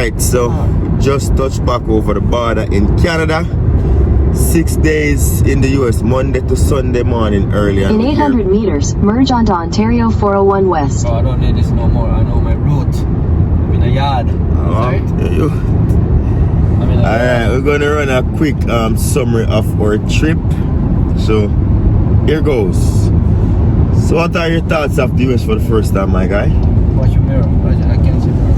Alright, so just touched back over the border in Canada. 6 days in the US, Monday to Sunday morning early. In 800 meters, merge onto Ontario 401 West. Oh, I don't need this no more. I know my route. I'm in a yard. Sorry? Alright, we're gonna run a quick summary of our trip. So here goes. So what are your thoughts of the US for the first time, my guy? Watch your mirror. I can't see mirror.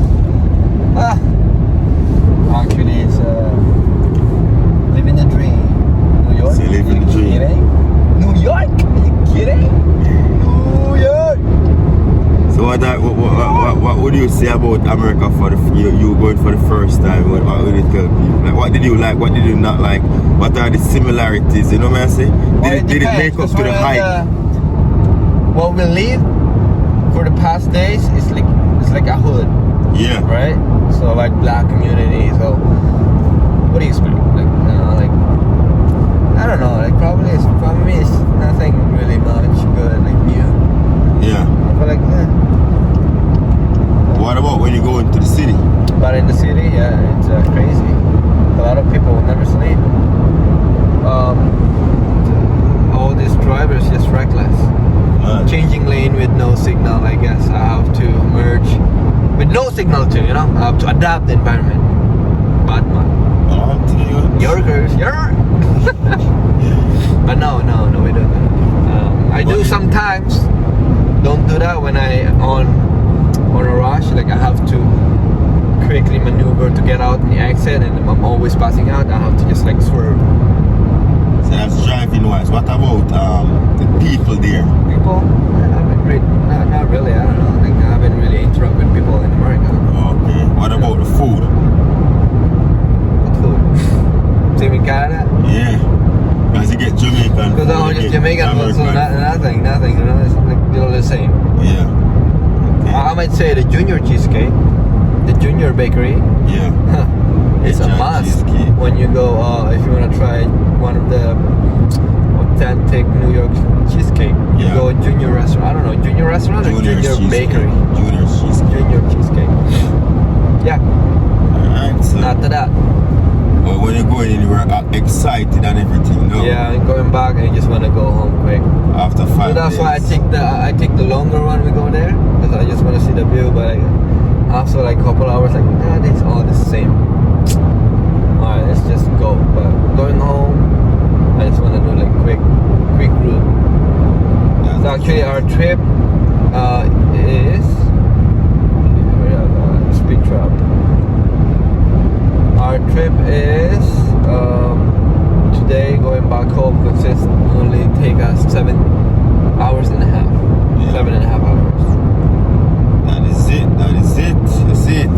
Actually, it's living the dream. New York. See, living the dream. New York? Are you kidding? New York. So what would you say about America for you going for the first time? What would you tell people? Like, what did you like? What did you not like? What are the similarities? You know what I'm saying? Did it make up to the hype? What we live for the past days is like a hood. Yeah. Right? So like black community. So what do you expect? Like I don't know. Like probably for me it's nothing really much good. Like new. Yeah. But like what about when you go into the city? But in the city, yeah, it's crazy. A lot of people will never sleep. All these drivers just reckless. Changing lane with no signal. I guess I have to merge with no signal too. You know, I have to adapt the environment. Bad man. Yorkers, yeah. But no, we don't. I do sometimes. Don't do that when I on a rush. Like I have to quickly maneuver to get out in the exit, and I'm always passing out. I have to just like swerve. So that's driving wise. What about the people there? People, I haven't really, not really. I don't know. Like I haven't really interacted with people in America. Okay. What about the food? What food? Same in Canada? Yeah. Because you get Jamaican. Because I'm just Jamaican, so nothing. You know, it's like the same. Yeah. Okay. I might say the Junior Cheesecake, the Junior Bakery. Yeah. It's a must when you go. If you wanna try one of the authentic New York cheesecake, you go to Junior restaurant. I don't know, Junior restaurant or Junior Bakery. Junior Cheesecake. Junior Cheesecake. Yeah. Alright. So After that. But when you're going in, you were excited and everything, no? Yeah, and going back, I just wanna go home quick. After 5 days. So that's why I take the longer one. We go there because I just wanna see the view. But after like a couple hours, like it's all the same. Alright, let's just go. But going home, I just want to do like quick route. So actually our trip is speed trap. Our trip is today going back home consists only take us 7 hours and a half. Yeah. 7.5 hours. That is it.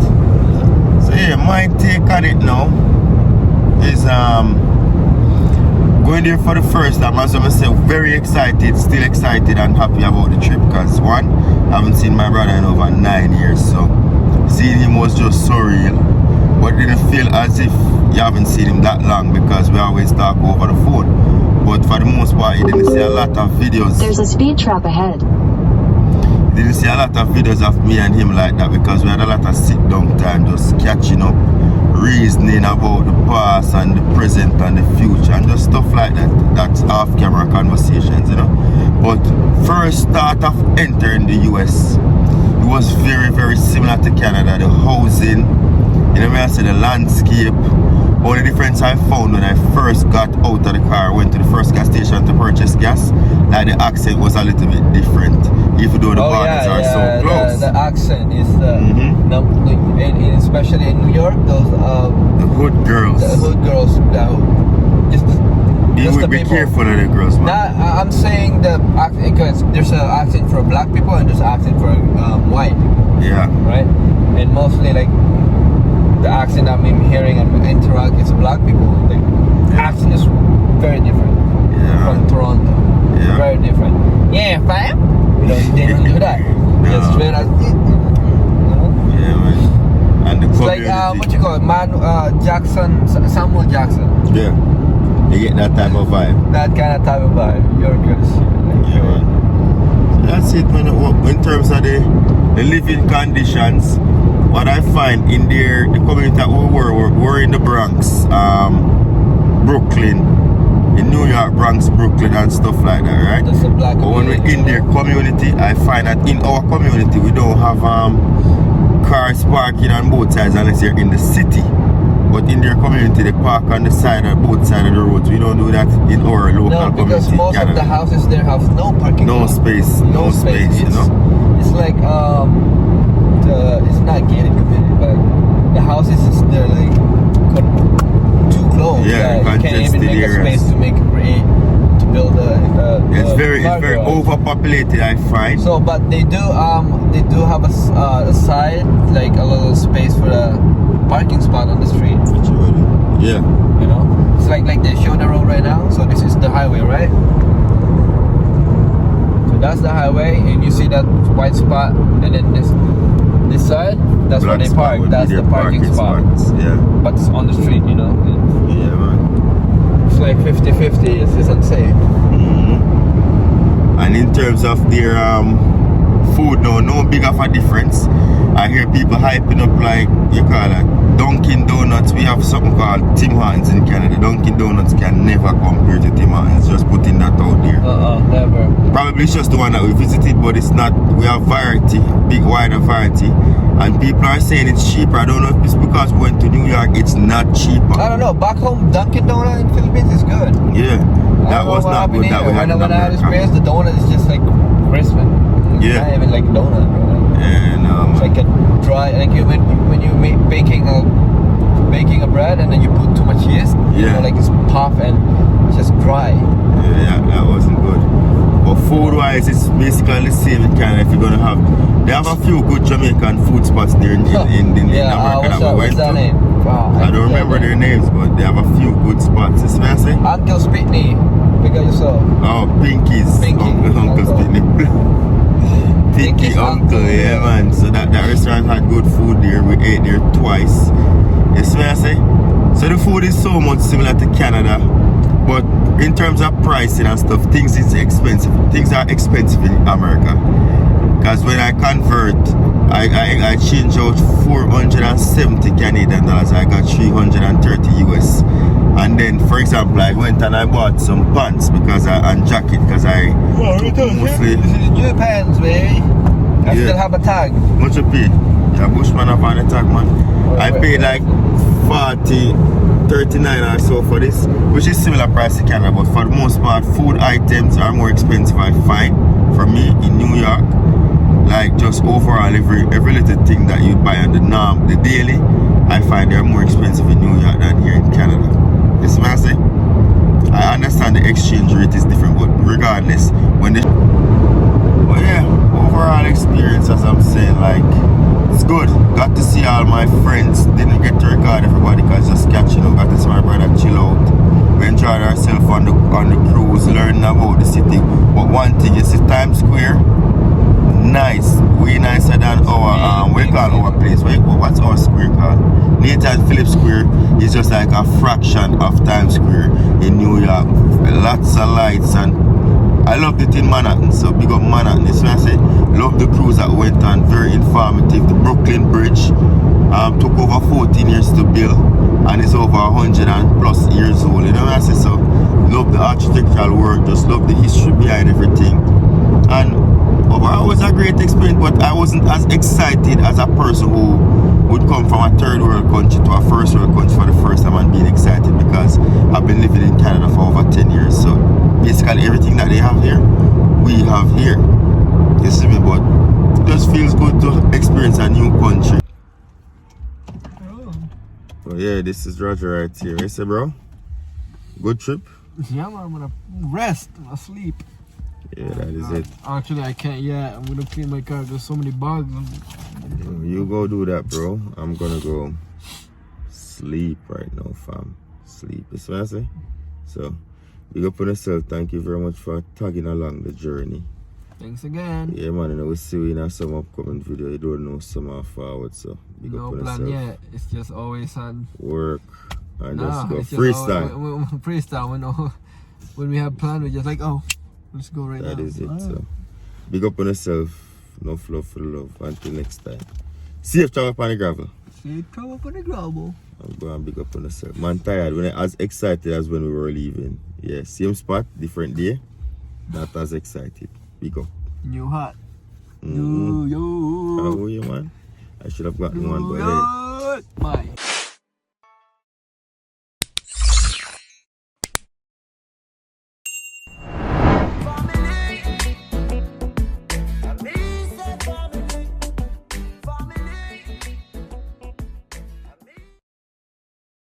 So yeah, my take on it now is going there for the first time. As I myself, very excited, still excited and happy about the trip because one, I haven't seen my brother in over 9 years, so seeing him was just surreal. But it didn't feel as if you haven't seen him that long because we always talk over the phone. But for the most part, you didn't see a lot of videos. There's a speed trap ahead. You didn't see a lot of videos of me and him like that because we had a lot of sit down time just catching up, reasoning about the past and the present and the future and just stuff like that. That's off camera conversations, you know. But first start of entering the US, it was very, very similar to Canada. The housing, you know what I say, the landscape. Only difference I found when I first got out of the car, went to the first gas station to purchase gas, like the accent was a little bit different, even though the borders are so close. The accent is especially in New York, those the hood girls. The hood girls, just be careful of the girls, man. Nah, I'm saying the accent because there's an accent for black people and there's an accent for white. Yeah. Right, and mostly like the accent I'm hearing and interact is black people. Like accent is very different from Toronto. Yeah. Very different. Yeah, fam. They don't do that. Just straight as Yeah, man. And the it's like what you call it, Samuel Jackson. Yeah. You get that type of vibe. That kind of type of vibe. You're good shit. Like, yeah, man. So that's it, man. In terms of the living conditions, what I find in there, the community that we're in the Bronx, Brooklyn, in New York, Bronx, Brooklyn and stuff like that, right? That's a black But when we're in their community, I find that in our community we don't have cars parking on both sides unless you're in the city. But in their community they park on the side of both sides of the roads. We don't do that in our local No, because community. most of the houses there have no parking. No space, no space, you know. It's like it's not gated community, but the houses they're like too close. Yeah, you can't even congested make a areas. space to build It's very car garage. overpopulated, I find. So, but they do have a side, like a little space for the parking spot on the street. Yeah. You know, it's like they show the road right now. So this is the highway, right? So that's the highway, and you see that white spot, and then this side, that's where Black they spot park. would be That's their the parking spot. spots. Yeah. But it's on the street, you know. Yeah, man. It's like 50-50. It's unsafe. And in terms of their food, no big of a difference. I hear people hyping up like, you call it Dunkin' Donuts. We have something called Tim Hortons in Canada. Dunkin' Donuts can never compare to Tim Hortons. Just putting that out there. Never. Probably it's just the one that we visited, but it's not. We have variety, big wider variety, and people are saying it's cheaper. I don't know if it's because we went to New York. It's not cheaper. I don't know. Back home, Dunkin' Donut in Philippines is good. Yeah, that was not good. That we had in when I had America. experience, the donut is just like crispy. Yeah. Not even like a donut, bro. And It's like a dry, like when you make baking a bread and then you put too much yeast, you Yeah. know, like it's puff and it's just dry. yeah, that wasn't good. But food-wise, it's basically the same in Canada. If you're gonna have, they have a few good Jamaican food spots there in Yeah, America that we what's went that to. name? Wow, I don't remember their names, but they have a few good spots. It's fancy. Uncle Spitney, pick up yourself. Oh, Pinky's. Pinky. Uncle's Uncle. Pinky. Pinky Pinky's Uncle, Uncle, yeah, yeah. man. So that restaurant had good food there. We ate there twice. You see what I say? So the food is so much similar to Canada, but in terms of pricing and stuff, things is expensive. Things are expensive in America. Because when I convert, I change out 470 Canadian dollars. I got 330 US. And then, for example, I went and I bought some pants and jacket because I mostly. This is new pants, baby. I Yeah. still have a tag. Much you pay? Yeah, Bushman up on the tag, man. I paid like 39 or so for this, which is similar price to Canada, but for the most part, food items are more expensive, I find, for me in New York. Like just overall, every little thing that you buy on the daily, I find they're more expensive in New York than here in Canada. You see what I say? I understand the exchange rate is different, but regardless, but yeah, overall experience, as I'm saying, like, it's good. Got to see all my friends. Didn't get to record everybody because just catching up. Got to see my brother chill out. We enjoyed ourselves on the cruise, learning about the city. But one thing, you see Times Square, nice, way nicer than our we call our place. What's our square called? Nathan Phillips Square is just like a fraction of Times Square in New York. Lots of lights, and I loved it in Manhattan, so big up Manhattan. This is what I say. Love the cruise that went on, very informative. The Brooklyn Bridge took over 14 years to build and it's over 100 and plus years old. You know what I say? So love the architectural work, just love the history behind everything. And overall it was a great experience, but I wasn't as excited as a person who would come from a third world country to a first world country for the first time and being excited, because I've been living in Canada for over 10 years. So basically everything that they have here, we have here. You see me? But it just feels good to experience a new country. Oh yeah, this is Roger right here. You say, bro? Good trip? Yeah, man, I'm gonna rest. I'm gonna sleep. Yeah, that is it. Actually, I can't yet. I'm gonna clean my car. There's so many bugs. You go do that, bro. I'm gonna go sleep right now, fam. Sleep. You see what I say? So, big up on yourself. Thank you very much for tagging along the journey. Thanks again. Yeah, man, and we'll see you in some upcoming video. You don't know some forward, so big No up on plan yourself. yet. It's just always on. Work and Nah, just go it's just freestyle. Freestyle. When we have plan, we just like, oh, let's go right now. That is it. So, big up on yourself. Enough love for the love. Until next time. Safe travel upon the gravel. Safe travel for the global. I'm going big up on yourself. Man, tired. When I as excited as when we were leaving. Yeah, same spot, different day. Not as excited. Big up. New hot. Mm-hmm. Yo. How are you, man? I should have gotten one, but hey. Bye.